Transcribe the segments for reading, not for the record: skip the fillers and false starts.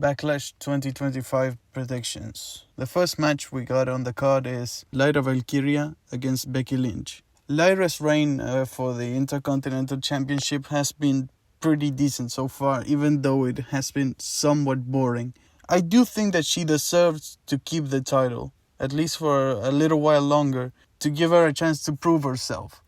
Backlash 2025 predictions. The first match we got on the card is Lyra Valkyria against Becky Lynch. Lyra's reign for the Intercontinental Championship has been pretty decent so far, even though it has been somewhat boring. I do think that she deserves to keep the title, at least for a little while longer, to give her a chance to prove herself.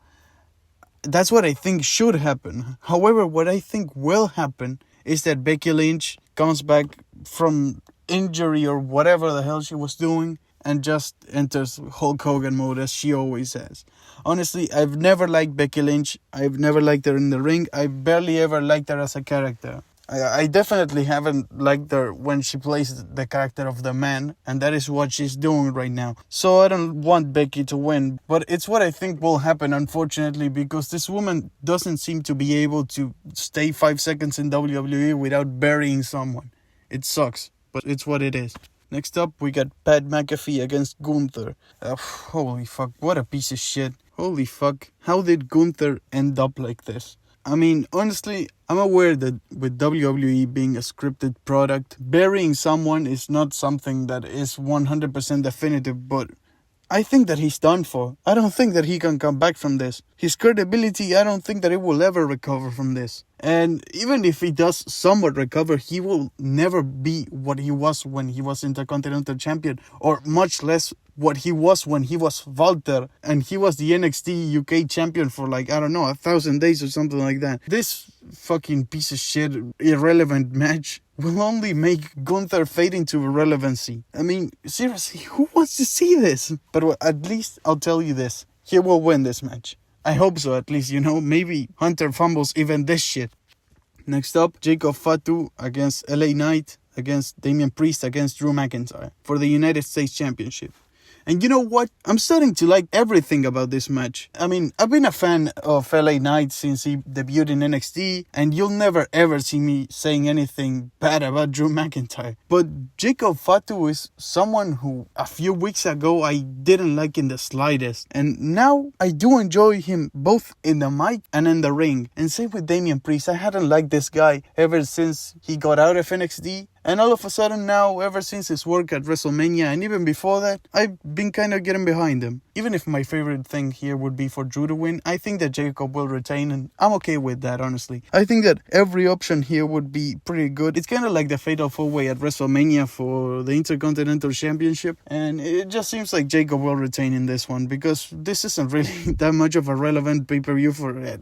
That's what I think should happen. However, what I think will happen is that Becky Lynch comes back from injury or whatever the hell she was doing and just enters Hulk Hogan mode as she always has. Honestly, I've never liked Becky Lynch. I've never liked her in the ring. I barely ever liked her as a character. I definitely haven't liked her when she plays the character of the man, and that is what she's doing right now. So I don't want Becky to win, but it's what I think will happen, unfortunately, because this woman doesn't seem to be able to stay 5 seconds in WWE without burying someone. It sucks, but it's what it is. Next up, we got Pat McAfee against Gunther. Holy fuck, what a piece of shit. Holy fuck, how did Gunther end up like this? I mean, honestly, I'm aware that with WWE being a scripted product, burying someone is not something that is 100% definitive, but I think that he's done for. I don't think that he can come back from this. His credibility, I don't think that it will ever recover from this. And even if he does somewhat recover, he will never be what he was when he was Intercontinental Champion, or much less what he was when he was Walter and he was the NXT UK champion for 1,000 days or something like that. This fucking piece of shit irrelevant match will only make Gunther fade into irrelevancy. I mean, seriously, who wants to see this? But at least I'll tell you this. He will win this match. I hope so, at least, maybe Hunter fumbles even this shit. Next up, Jacob Fatu against LA Knight against Damian Priest against Drew McIntyre for the United States Championship. And you know what? I'm starting to like everything about this match. I mean, I've been a fan of LA Knight since he debuted in NXT, and you'll never ever see me saying anything bad about Drew McIntyre. But Jacob Fatu is someone who a few weeks ago I didn't like in the slightest. And now I do enjoy him both in the mic and in the ring. And same with Damian Priest. I hadn't liked this guy ever since he got out of NXT. And all of a sudden now, ever since his work at WrestleMania and even before that, I've been kind of getting behind him. Even if my favorite thing here would be for Drew to win, I think that Jacob will retain, and I'm okay with that, honestly. I think that every option here would be pretty good. It's kind of like the Fatal 4-Way at WrestleMania for the Intercontinental Championship, and it just seems like Jacob will retain in this one, because this isn't really that much of a relevant pay-per-view for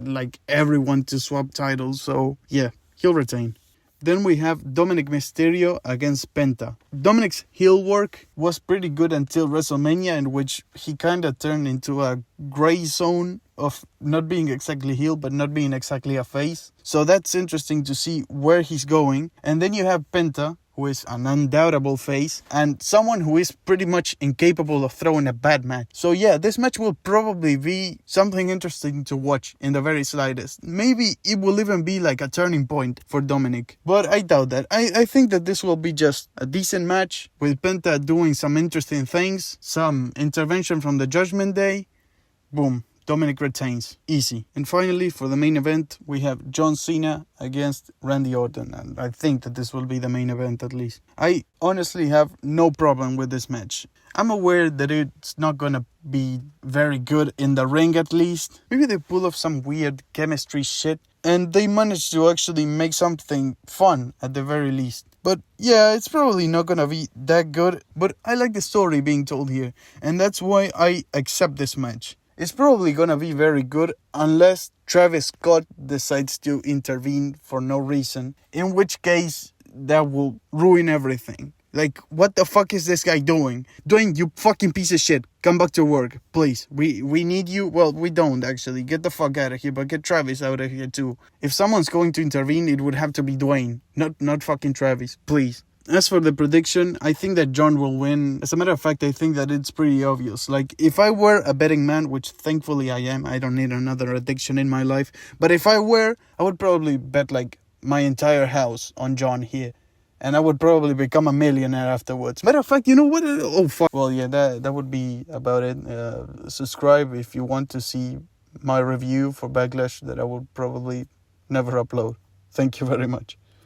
everyone to swap titles, so yeah, he'll retain. Then we have Dominic Mysterio against Penta. Dominic's heel work was pretty good until WrestleMania, in which he kind of turned into a gray zone of not being exactly heel, but not being exactly a face. So that's interesting to see where he's going. And then you have Penta, who is an undoubtable face, and someone who is pretty much incapable of throwing a bad match. So yeah, this match will probably be something interesting to watch in the very slightest. Maybe it will even be like a turning point for Dominic, but I doubt that. I think that this will be just a decent match with Penta doing some interesting things, some intervention from the Judgment Day. Boom. Dominic retains. Easy. And finally, for the main event, we have John Cena against Randy Orton. And I think that this will be the main event at least. I honestly have no problem with this match. I'm aware that it's not gonna be very good in the ring at least. Maybe they pull off some weird chemistry shit, and they managed to actually make something fun at the very least. But yeah, it's probably not gonna be that good, but I like the story being told here, and that's why I accept this match. It's probably gonna be very good unless Travis Scott decides to intervene for no reason, in which case that will ruin everything. Like, what the fuck is this guy doing? Dwayne, you fucking piece of shit. Come back to work, please. We need you. Well, we don't, actually. Get the fuck out of here, but get Travis out of here, too. If someone's going to intervene, it would have to be Dwayne, not fucking Travis, please. As for the prediction, I think that John will win. As a matter of fact, I think that it's pretty obvious. Like, if I were a betting man, which thankfully I am, I don't need another addiction in my life. But if I were, I would probably bet my entire house on John here. And I would probably become a millionaire afterwards. Matter of fact, you know what? Oh, fuck. Well, yeah, that would be about it. Subscribe if you want to see my review for Backlash that I will probably never upload. Thank you very much.